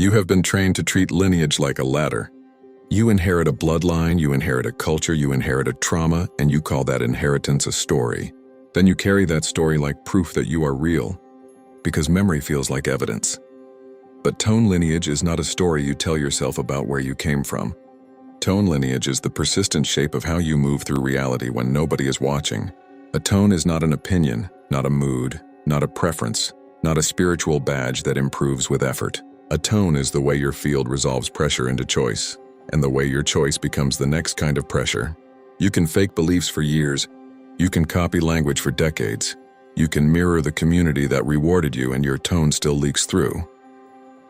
You have been trained to treat lineage like a ladder. You inherit a bloodline, you inherit a culture, you inherit a trauma, and you call that inheritance a story. Then you carry that story like proof that you are real, because memory feels like evidence. But tone lineage is not a story you tell yourself about where you came from. Tone lineage is the persistent shape of how you move through reality when nobody is watching. A tone is not an opinion, not a mood, not a preference, not a spiritual badge that improves with effort. A tone is the way your field resolves pressure into choice, and the way your choice becomes the next kind of pressure. You can fake beliefs for years. You can copy language for decades. You can mirror the community that rewarded you, and your tone still leaks through.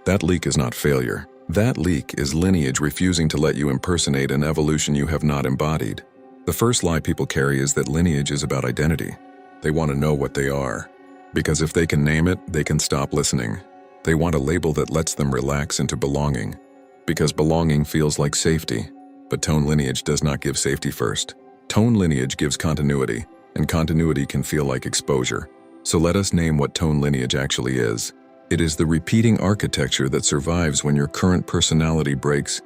That leak is not failure. That leak is lineage refusing to let you impersonate an evolution you have not embodied. The first lie people carry is that lineage is about identity. They want to know what they are, because if they can name it, they can stop listening. They want a label that lets them relax into belonging, because belonging feels like safety. But tone lineage does not give safety first. Tone lineage gives continuity, and continuity can feel like exposure. So let us name what tone lineage actually is. It is the repeating architecture that survives when your current personality breaks,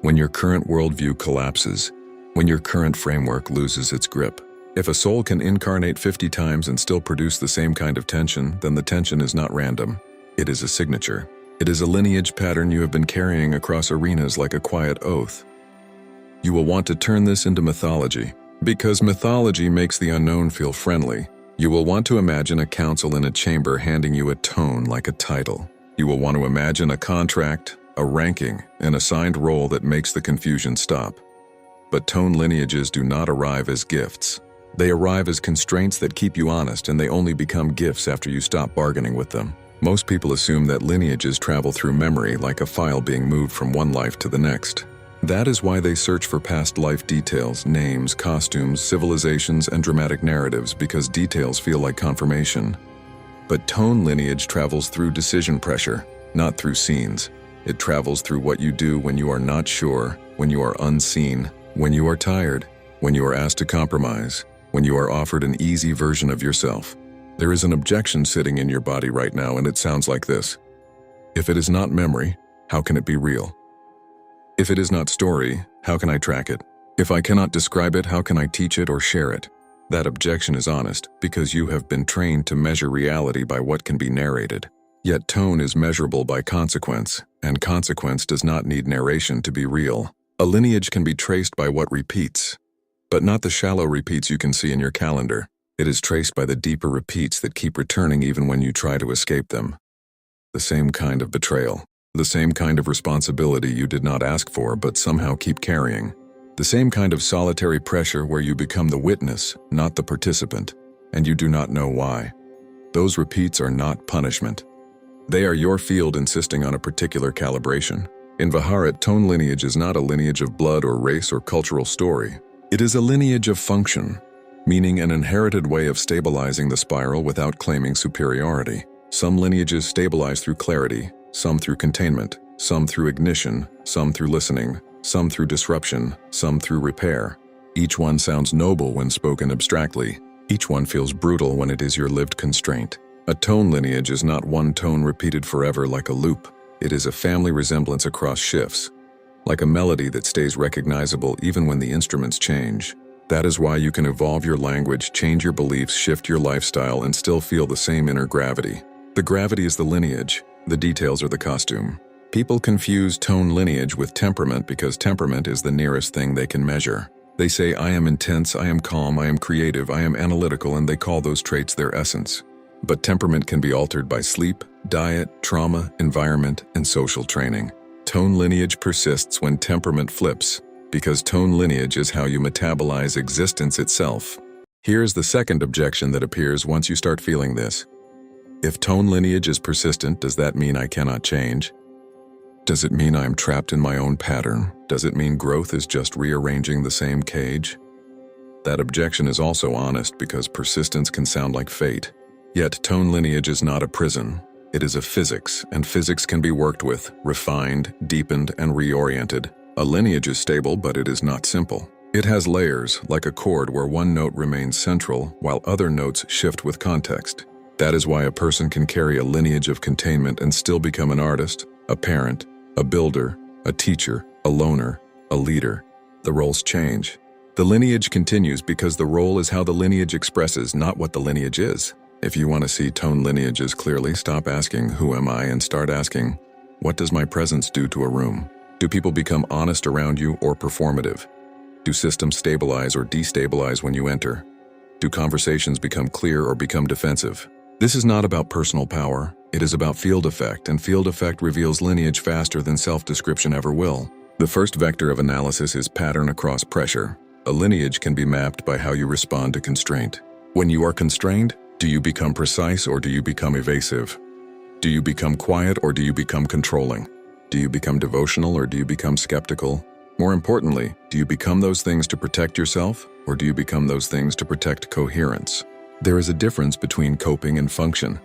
when your current worldview collapses, when your current framework loses its grip. If a soul can incarnate 50 times and still produce the same kind of tension, then the tension is not random. It is a signature. It is a lineage pattern you have been carrying across arenas like a quiet oath. You will want to turn this into mythology, because mythology makes the unknown feel friendly. You will want to imagine a council in a chamber handing you a tone like a title. You will want to imagine a contract, a ranking, an assigned role that makes the confusion stop. But tone lineages do not arrive as gifts. They arrive as constraints that keep you honest, and they only become gifts after you stop bargaining with them. Most people assume that lineages travel through memory like a file being moved from one life to the next. That is why they search for past life details, names, costumes, civilizations, and dramatic narratives, because details feel like confirmation. But tone lineage travels through decision pressure, not through scenes. It travels through what you do when you are not sure, when you are unseen, when you are tired, when you are asked to compromise, when you are offered an easy version of yourself. There is an objection sitting in your body right now, and it sounds like this. If it is not memory, how can it be real? If it is not story, how can I track it? If I cannot describe it, how can I teach it or share it? That objection is honest, because you have been trained to measure reality by what can be narrated. Yet tone is measurable by consequence, and consequence does not need narration to be real. A lineage can be traced by what repeats, but not the shallow repeats you can see in your calendar. It is traced by the deeper repeats that keep returning even when you try to escape them. The same kind of betrayal. The same kind of responsibility you did not ask for but somehow keep carrying. The same kind of solitary pressure where you become the witness, not the participant, and you do not know why. Those repeats are not punishment. They are your field insisting on a particular calibration. In Haret, tone lineage is not a lineage of blood or race or cultural story. It is a lineage of function, meaning an inherited way of stabilizing the spiral without claiming superiority. Some lineages stabilize through clarity, some through containment, some through ignition, some through listening, some through disruption, some through repair. Each one sounds noble when spoken abstractly. Each one feels brutal when it is your lived constraint. A tone lineage is not one tone repeated forever like a loop. It is a family resemblance across shifts, like a melody that stays recognizable even when the instruments change. That is why you can evolve your language, change your beliefs, shift your lifestyle, and still feel the same inner gravity. The gravity is the lineage, the details are the costume. People confuse tone lineage with temperament because temperament is the nearest thing they can measure. They say, I am intense, I am calm, I am creative, I am analytical, and they call those traits their essence. But temperament can be altered by sleep, diet, trauma, environment, and social training. Tone lineage persists when temperament flips, because tone lineage is how you metabolize existence itself. Here's the second objection that appears once you start feeling this. If tone lineage is persistent, does that mean I cannot change? Does it mean I am trapped in my own pattern? Does it mean growth is just rearranging the same cage? That objection is also honest because persistence can sound like fate. Yet tone lineage is not a prison. It is a physics, and physics can be worked with, refined, deepened, and reoriented. A lineage is stable, but it is not simple. It has layers, like a chord where one note remains central while other notes shift with context. That is why a person can carry a lineage of containment and still become an artist, a parent, a builder, a teacher, a loner, a leader. The roles change. The lineage continues because the role is how the lineage expresses, not what the lineage is. If you want to see tone lineages clearly, stop asking, "Who am I?" and start asking, "What does my presence do to a room?" Do people become honest around you or performative? Do systems stabilize or destabilize when you enter? Do conversations become clear or become defensive? This is not about personal power. It is about field effect, and field effect reveals lineage faster than self-description ever will. The first vector of analysis is pattern across pressure. A lineage can be mapped by how you respond to constraint. When you are constrained, do you become precise or do you become evasive? Do you become quiet or do you become controlling? Do you become devotional or do you become skeptical? More importantly, do you become those things to protect yourself or do you become those things to protect coherence? There is a difference between coping and function.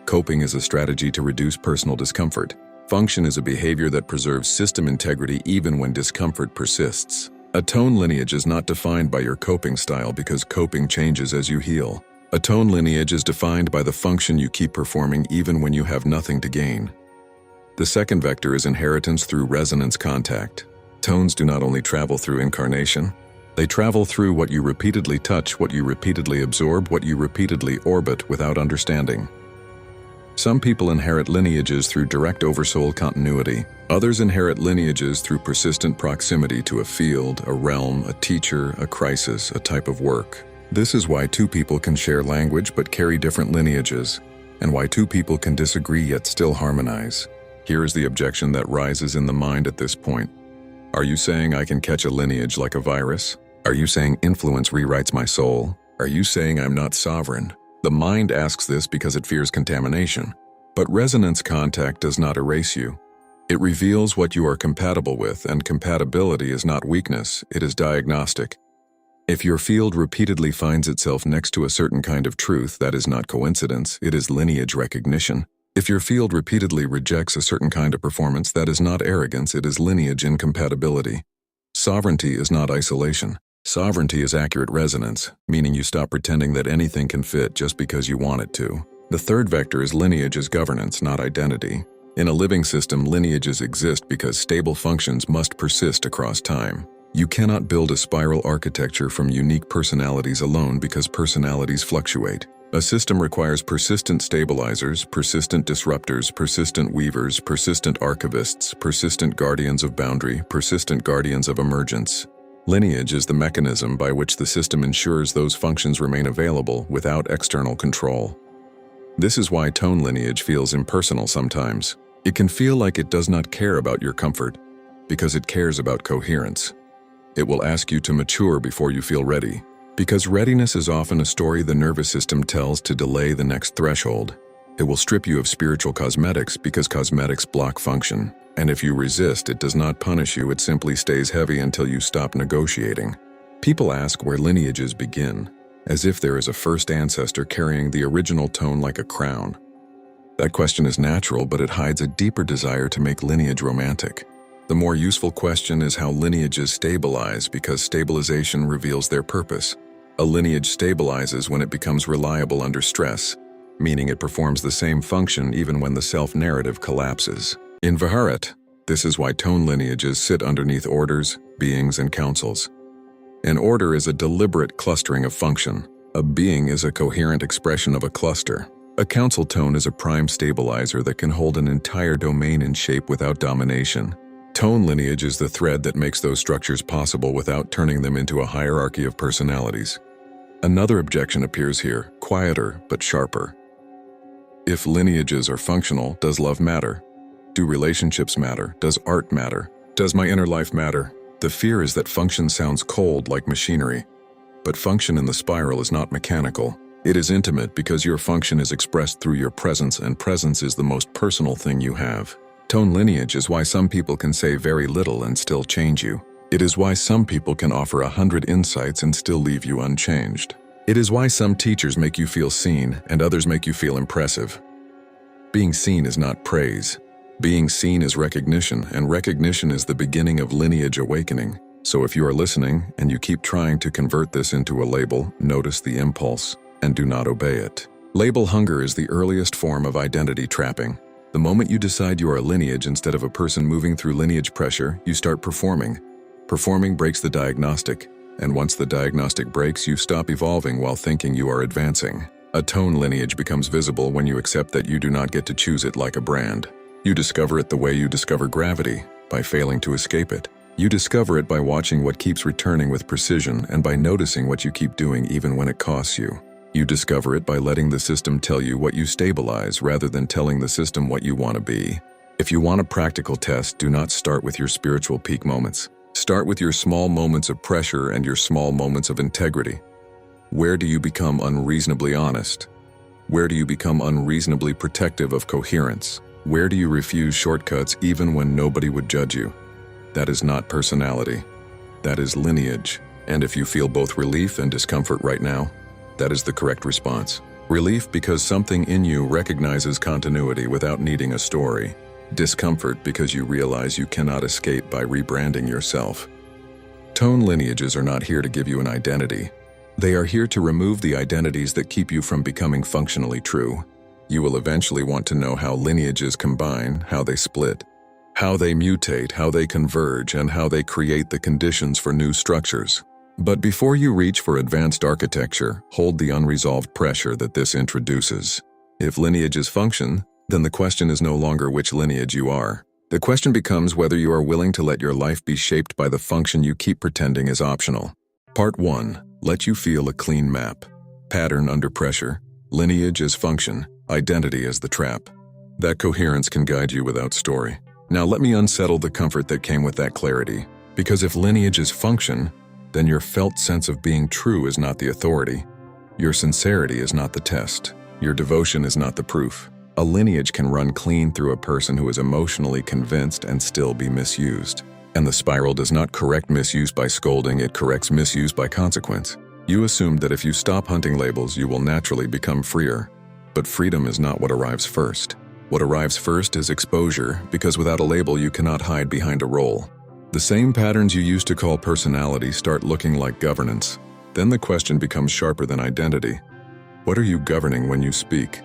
Coping is a strategy to reduce personal discomfort. Function is a behavior that preserves system integrity even when discomfort persists. A tone lineage is not defined by your coping style because coping changes as you heal. A tone lineage is defined by the function you keep performing even when you have nothing to gain. The second vector is inheritance through resonance contact. Tones do not only travel through incarnation, they travel through what you repeatedly touch, what you repeatedly absorb, what you repeatedly orbit without understanding. Some people inherit lineages through direct oversoul continuity. Others inherit lineages through persistent proximity to a field, a realm, a teacher, a crisis, a type of work. This is why two people can share language but carry different lineages, and why two people can disagree yet still harmonize. Here is the objection that rises in the mind at this point. Are you saying I can catch a lineage like a virus? Are you saying influence rewrites my soul? Are you saying I'm not sovereign? The mind asks this because it fears contamination. But resonance contact does not erase you. It reveals what you are compatible with, and compatibility is not weakness, it is diagnostic. If your field repeatedly finds itself next to a certain kind of truth, that is not coincidence, it is lineage recognition. If your field repeatedly rejects a certain kind of performance, that is not arrogance, it is lineage incompatibility. Sovereignty is not isolation. Sovereignty is accurate resonance, meaning you stop pretending that anything can fit just because you want it to. The third vector is lineage as governance, not identity. In a living system, lineages exist because stable functions must persist across time. You cannot build a spiral architecture from unique personalities alone because personalities fluctuate. A system requires persistent stabilizers, persistent disruptors, persistent weavers, persistent archivists, persistent guardians of boundary, persistent guardians of emergence. Lineage is the mechanism by which the system ensures those functions remain available without external control. This is why tone lineage feels impersonal sometimes. It can feel like it does not care about your comfort, because it cares about coherence. It will ask you to mature before you feel ready, because readiness is often a story the nervous system tells to delay the next threshold. It will strip you of spiritual cosmetics because cosmetics block function. And if you resist, it does not punish you, it simply stays heavy until you stop negotiating. People ask where lineages begin, as if there is a first ancestor carrying the original tone like a crown. That question is natural, but it hides a deeper desire to make lineage romantic. The more useful question is how lineages stabilize, because stabilization reveals their purpose. A lineage stabilizes when it becomes reliable under stress, meaning it performs the same function even when the self-narrative collapses. In Haret, this is why tone lineages sit underneath orders, beings, and councils. An order is a deliberate clustering of function. A being is a coherent expression of a cluster. A council tone is a prime stabilizer that can hold an entire domain in shape without domination. Tone lineage is the thread that makes those structures possible without turning them into a hierarchy of personalities. Another objection appears here, quieter but sharper. If lineages are functional, does love matter? Do relationships matter? Does art matter? Does my inner life matter? The fear is that function sounds cold like machinery. But function in the spiral is not mechanical. It is intimate because your function is expressed through your presence, and presence is the most personal thing you have. Tone lineage is why some people can say very little and still change you. It is why some people can offer 100 insights and still leave you unchanged. It is why some teachers make you feel seen and others make you feel impressive. Being seen is not praise. Being seen is recognition, and recognition is the beginning of lineage awakening. So if you are listening and you keep trying to convert this into a label, notice the impulse and do not obey it. Label hunger is the earliest form of identity trapping. The moment you decide you are a lineage instead of a person moving through lineage pressure, you start performing. Performing breaks the diagnostic, and once the diagnostic breaks, you stop evolving while thinking you are advancing. A tone lineage becomes visible when you accept that you do not get to choose it like a brand. You discover it the way you discover gravity, by failing to escape it. You discover it by watching what keeps returning with precision and by noticing what you keep doing even when it costs you. You discover it by letting the system tell you what you stabilize rather than telling the system what you want to be. If you want a practical test, do not start with your spiritual peak moments. Start with your small moments of pressure and your small moments of integrity. Where do you become unreasonably honest? Where do you become unreasonably protective of coherence? Where do you refuse shortcuts even when nobody would judge you? That is not personality. That is lineage. And if you feel both relief and discomfort right now, that is the correct response. Relief because something in you recognizes continuity without needing a story. Discomfort because you realize you cannot escape by rebranding yourself. Tone lineages are not here to give you an identity. They are here to remove the identities that keep you from becoming functionally true. You will eventually want to know how lineages combine, how they split, how they mutate, how they converge, and how they create the conditions for new structures. But before you reach for advanced architecture, hold the unresolved pressure that this introduces. If lineages function, then the question is no longer which lineage you are. The question becomes whether you are willing to let your life be shaped by the function you keep pretending is optional. Part 1. Let you feel a clean map. Pattern under pressure. Lineage as function. Identity as the trap. That coherence can guide you without story. Now let me unsettle the comfort that came with that clarity. Because if lineage is function, then your felt sense of being true is not the authority. Your sincerity is not the test. Your devotion is not the proof. A lineage can run clean through a person who is emotionally convinced and still be misused. And the spiral does not correct misuse by scolding, it corrects misuse by consequence. You assumed that if you stop hunting labels, you will naturally become freer. But freedom is not what arrives first. What arrives first is exposure, because without a label you cannot hide behind a role. The same patterns you used to call personality start looking like governance. Then the question becomes sharper than identity. What are you governing when you speak?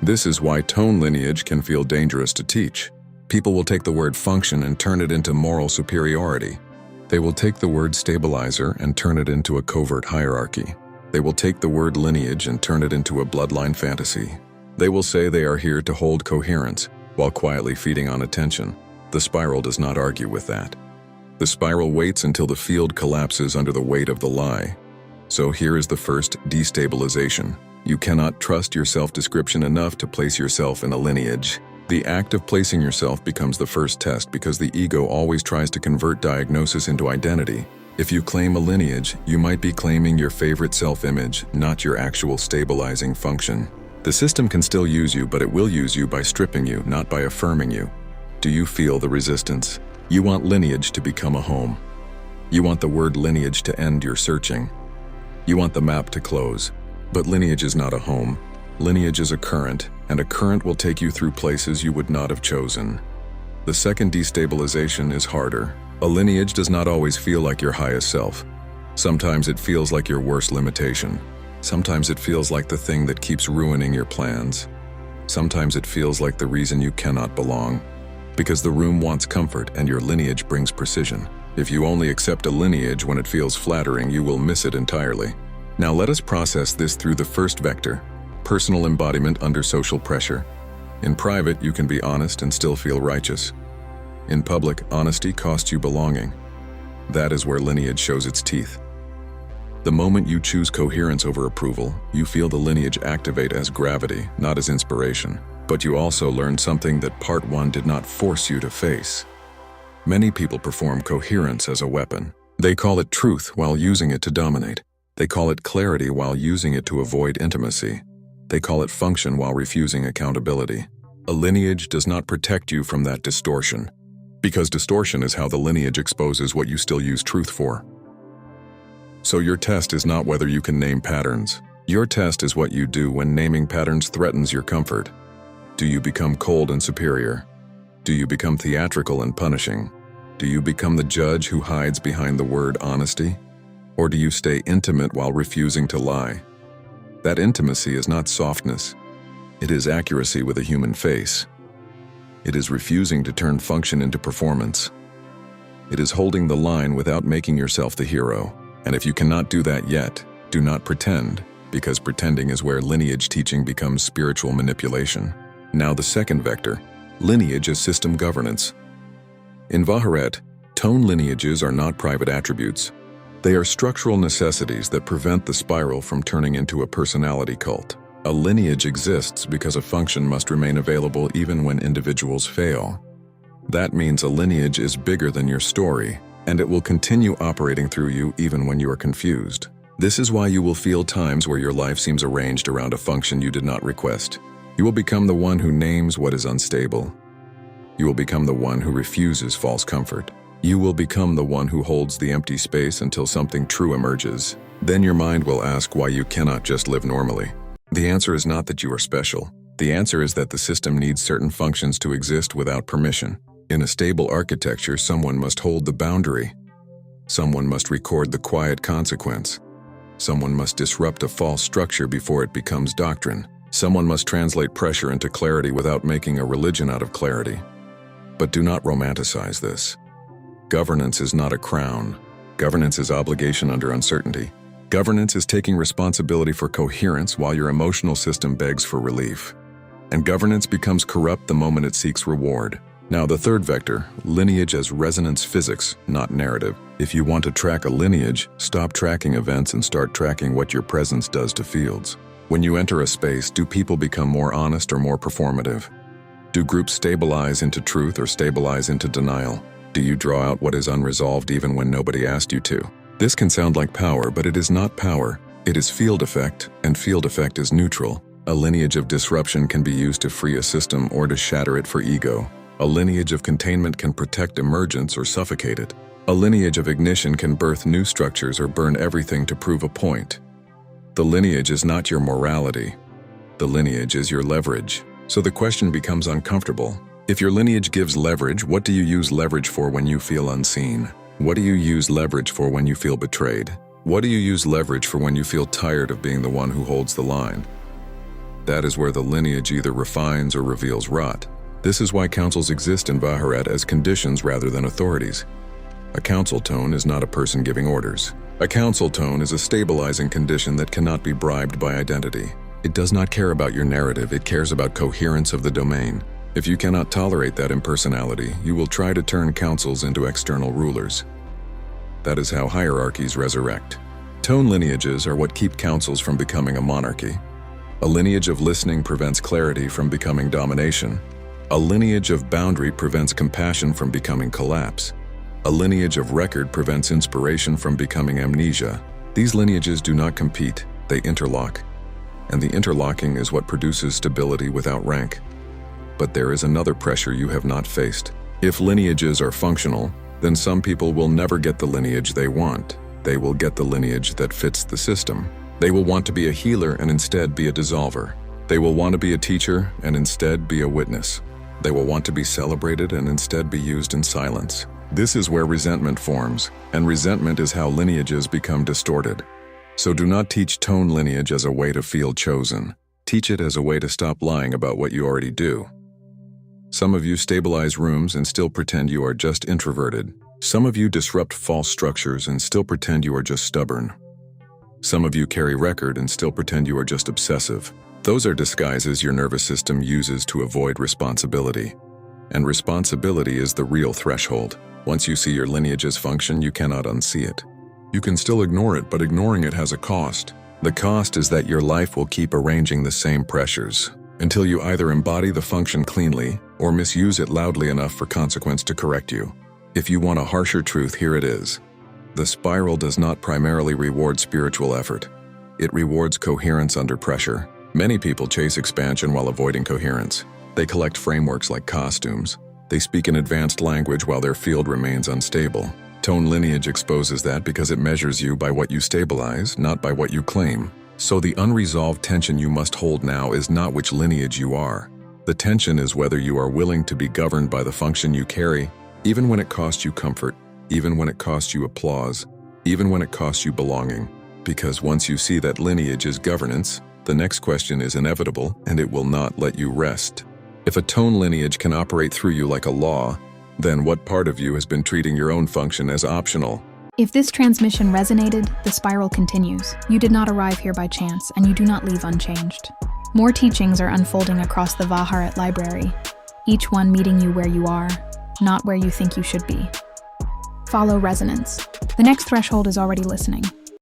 This is why tone lineage can feel dangerous to teach. People will take the word function and turn it into moral superiority. They will take the word stabilizer and turn it into a covert hierarchy. They will take the word lineage and turn it into a bloodline fantasy. They will say they are here to hold coherence while quietly feeding on attention. The spiral does not argue with that. The spiral waits until the field collapses under the weight of the lie. So here is the first destabilization. You cannot trust your self-description enough to place yourself in a lineage. The act of placing yourself becomes the first test because the ego always tries to convert diagnosis into identity. If you claim a lineage, you might be claiming your favorite self-image, not your actual stabilizing function. The system can still use you, but it will use you by stripping you, not by affirming you. Do you feel the resistance? You want lineage to become a home. You want the word lineage to end your searching. You want the map to close. But lineage is not a home. Lineage is a current, and a current will take you through places you would not have chosen. The second destabilization is harder. A lineage does not always feel like your highest self. Sometimes it feels like your worst limitation. Sometimes it feels like the thing that keeps ruining your plans. Sometimes it feels like the reason you cannot belong. Because the room wants comfort and your lineage brings precision. If you only accept a lineage when it feels flattering, you will miss it entirely. Now let us process this through the first vector, personal embodiment under social pressure. In private, you can be honest and still feel righteous. In public, honesty costs you belonging. That is where lineage shows its teeth. The moment you choose coherence over approval, you feel the lineage activate as gravity, not as inspiration. But you also learn something that part 1 did not force you to face. Many people perform coherence as a weapon. They call it truth while using it to dominate. They call it clarity while using it to avoid intimacy. They call it function while refusing accountability. A lineage does not protect you from that distortion, because distortion is how the lineage exposes what you still use truth for. So your test is not whether you can name patterns. Your test is what you do when naming patterns threatens your comfort. Do you become cold and superior? Do you become theatrical and punishing? Do you become the judge who hides behind the word honesty? Or do you stay intimate while refusing to lie? That intimacy is not softness. It is accuracy with a human face. It is refusing to turn function into performance. It is holding the line without making yourself the hero. And if you cannot do that yet, do not pretend, because pretending is where lineage teaching becomes spiritual manipulation. Now the second vector, lineage as system governance. In Haret, tone lineages are not private attributes. They are structural necessities that prevent the spiral from turning into a personality cult. A lineage exists because a function must remain available even when individuals fail. That means a lineage is bigger than your story, and it will continue operating through you even when you are confused. This is why you will feel times where your life seems arranged around a function you did not request. You will become the one who names what is unstable. You will become the one who refuses false comfort. You will become the one who holds the empty space until something true emerges. Then your mind will ask why you cannot just live normally. The answer is not that you are special. The answer is that the system needs certain functions to exist without permission. In a stable architecture, someone must hold the boundary. Someone must record the quiet consequence. Someone must disrupt a false structure before it becomes doctrine. Someone must translate pressure into clarity without making a religion out of clarity. But do not romanticize this. Governance is not a crown. Governance is obligation under uncertainty. Governance is taking responsibility for coherence while your emotional system begs for relief. And governance becomes corrupt the moment it seeks reward. Now the third vector, lineage as resonance physics, not narrative. If you want to track a lineage, stop tracking events and start tracking what your presence does to fields. When you enter a space, do people become more honest or more performative? Do groups stabilize into truth or stabilize into denial? Do you draw out what is unresolved even when nobody asked you to? This can sound like power, but it is not power. It is field effect, and field effect is neutral. A lineage of disruption can be used to free a system or to shatter it for ego. A lineage of containment can protect emergence or suffocate it. A lineage of ignition can birth new structures or burn everything to prove a point. The lineage is not your morality. The lineage is your leverage. So the question becomes uncomfortable. If your lineage gives leverage, what do you use leverage for when you feel unseen? What do you use leverage for when you feel betrayed? What do you use leverage for when you feel tired of being the one who holds the line? That is where the lineage either refines or reveals rot. This is why councils exist in Haret as conditions rather than authorities. A council tone is not a person giving orders. A council tone is a stabilizing condition that cannot be bribed by identity. It does not care about your narrative, it cares about coherence of the domain. If you cannot tolerate that impersonality, you will try to turn councils into external rulers. That is how hierarchies resurrect. Tone lineages are what keep councils from becoming a monarchy. A lineage of listening prevents clarity from becoming domination. A lineage of boundary prevents compassion from becoming collapse. A lineage of record prevents inspiration from becoming amnesia. These lineages do not compete, they interlock. And the interlocking is what produces stability without rank. But there is another pressure you have not faced. If lineages are functional, then some people will never get the lineage they want. They will get the lineage that fits the system. They will want to be a healer and instead be a dissolver. They will want to be a teacher and instead be a witness. They will want to be celebrated and instead be used in silence. This is where resentment forms, and resentment is how lineages become distorted. So do not teach tone lineage as a way to feel chosen. Teach it as a way to stop lying about what you already do. Some of you stabilize rooms and still pretend you are just introverted. Some of you disrupt false structures and still pretend you are just stubborn. Some of you carry record and still pretend you are just obsessive. Those are disguises your nervous system uses to avoid responsibility. And responsibility is the real threshold. Once you see your lineage's function, you cannot unsee it. You can still ignore it, but ignoring it has a cost. The cost is that your life will keep arranging the same pressures until you either embody the function cleanly or misuse it loudly enough for consequence to correct you. If you want a harsher truth, here it is. The spiral does not primarily reward spiritual effort. It rewards coherence under pressure. Many people chase expansion while avoiding coherence. They collect frameworks like costumes. They speak an advanced language while their field remains unstable. Tone Lineage exposes that because it measures you by what you stabilize, not by what you claim. So the unresolved tension you must hold now is not which lineage you are. The tension is whether you are willing to be governed by the function you carry, even when it costs you comfort, even when it costs you applause, even when it costs you belonging. Because once you see that lineage is governance, the next question is inevitable, and it will not let you rest. If a tone lineage can operate through you like a law, then what part of you has been treating your own function as optional? If this transmission resonated, the spiral continues. You did not arrive here by chance, and you do not leave unchanged. More teachings are unfolding across the Haret library, each one meeting you where you are, not where you think you should be. Follow resonance. The next threshold is already listening.